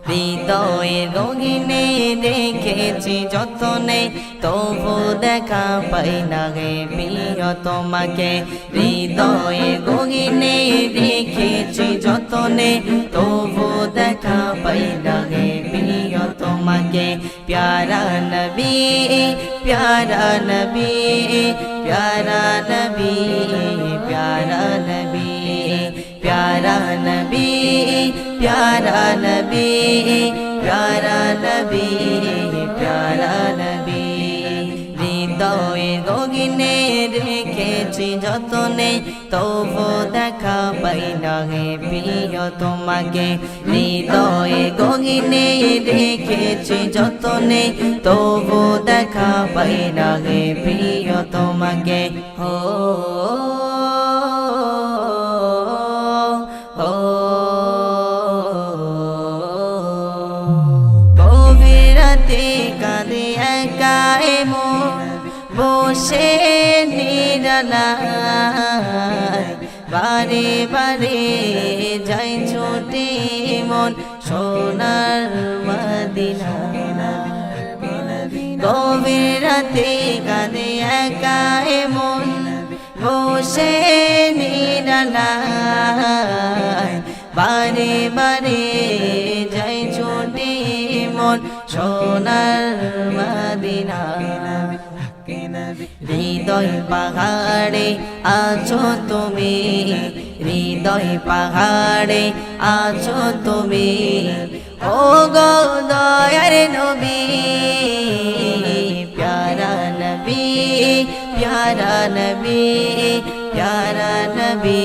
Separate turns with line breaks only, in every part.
হৃদয়ের গগিনে রেখেছি যতনে, তবু দেখা পাই না গে প্রিয় তোমাকে। হৃদয়ের গগিনে রেখেছি যতনে, তবু দেখা পাই না গে প্রিয় তোমাকে। প্যারা নবী, প্যারা নবী, প্যারা নবী, প্যারা নবী, প্যারা নবী, প্যারা নবী, প্যারা নবী, প্যারা নবী। হৃদয়ে গগিনে রেখেছি যতনে, তবু দেখা পাই না হে প্রিয় তোমাকে। হৃদয়ে গগিনে রেখেছি যতনে, তবু দেখা পাই না হে প্রিয় তোমাকে। হো কাঁদে একা মন বসে নিরালায়, বারে বারে যাই ছোটে মন সোনার মদিনা। গভীর রাতে কাঁদে একা মন বসে নিরালায়, বারে বারে যাই ছোটে মন সোনার মদিনা। হৃদয় পাহাড়ে আছো তুমি, হৃদয় পাহাড়ে আছো তুমি, ও গো দয়ার নবী। প্যারা নবী, প্যারা নবী, প্যারা নবী,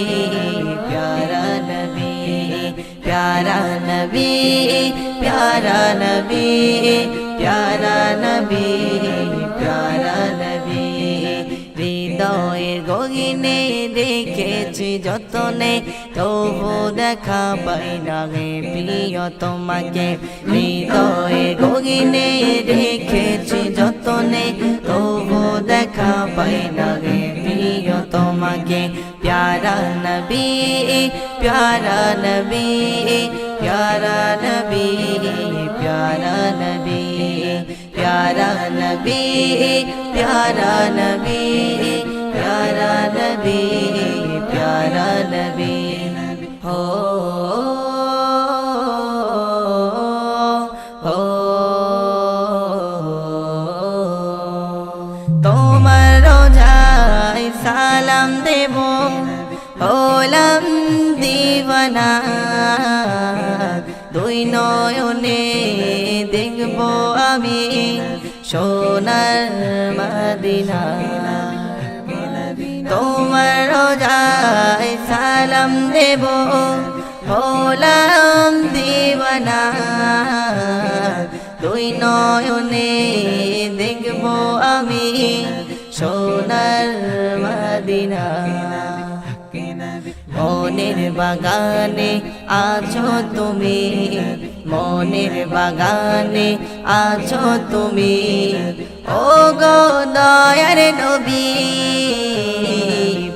প্যারা নবী, প্যারা নবী, প্যারা নবী, প্যারা নবী, প্যারা নবী। হৃদয়ের গগিনে রেখেছি যতনে, তবু দেখা পাই না গে প্রিয় তোমাকে। হৃদয়ের গগিনে রেখেছি যতনে, তবু দেখা পাই না গে প্রিয় তোমাকে। প্যারা নবী, প্যারা নবী, প্যারা নবী, প্যারা নবী, প্যারা নবী, প্যারা নবী, প্যারা নবী, প্যারা নবী। হো তোমার রোজায় সালাম দেব, হলাম দিওয়ানা। দুই নয়নে দেখব আমি সোনার মদিনা। তোমার রোজায় সালাম দেব, হলাম দিওয়ানা। দুই নয়নে দেখব আমি সোনার মদিনা। মনের বাগানে আছো তুমি, মনের বাগানে আছো তুমি, ও গো দয়ার নবী।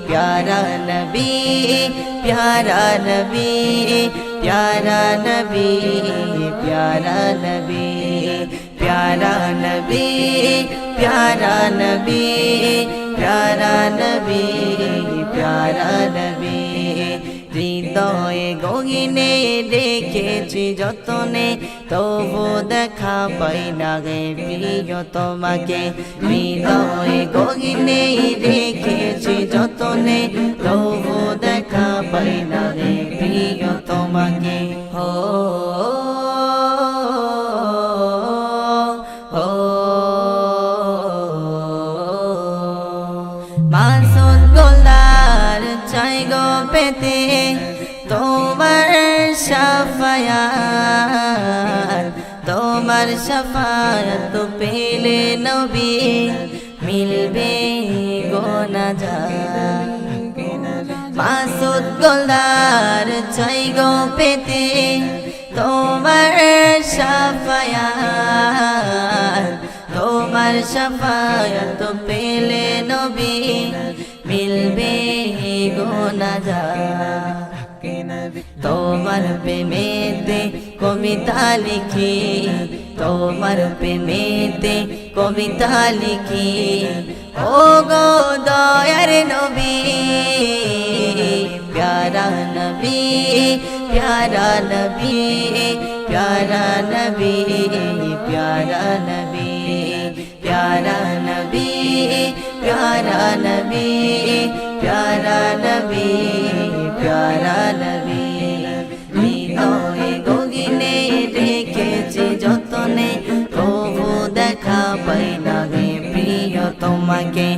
প্যারা নবী, প্যারা নবী, প্যারা নবী, প্যারা নবী, প্যারা নবী, প্যারা নবী, প্যারা নবী, প্যারা নবী। হৃদয়ে গগিনে রেখেছি যতনে, তবু দেখা পাই না গে প্রিয় তোমাকে। হৃদয়ে গগিনে রেখেছি যতনে, তবু দেখা পাই না গে প্রিয় তোমাকে। হো মাসুদ গোলদার চাই গো পেতে তোমার শাফায়াত, তোমার শাফায়াত পেলে নবী মিলবে গো নাজাত। মাসুদ গোলদার চাই গো পেতে তোমার শাফায়াত, তোমার শাফায়াত পেলে নবী মিলবে গুনাহগার তোমার প্রেমেতে কবিতা লিখি তোমার প্রেমেতে কবিতা লিখি ও গো দয়ার নবী প্যারা নবী প্যারা নবী প্যারা নবী প্যারা নবী প্যারা নবী প্যারা নবী প্যারা নবী প্যারা নবী হৃদয়ে গগনে রেখেছি যতনে তবু দেখা পাই না গে প্রিয় তোমাকে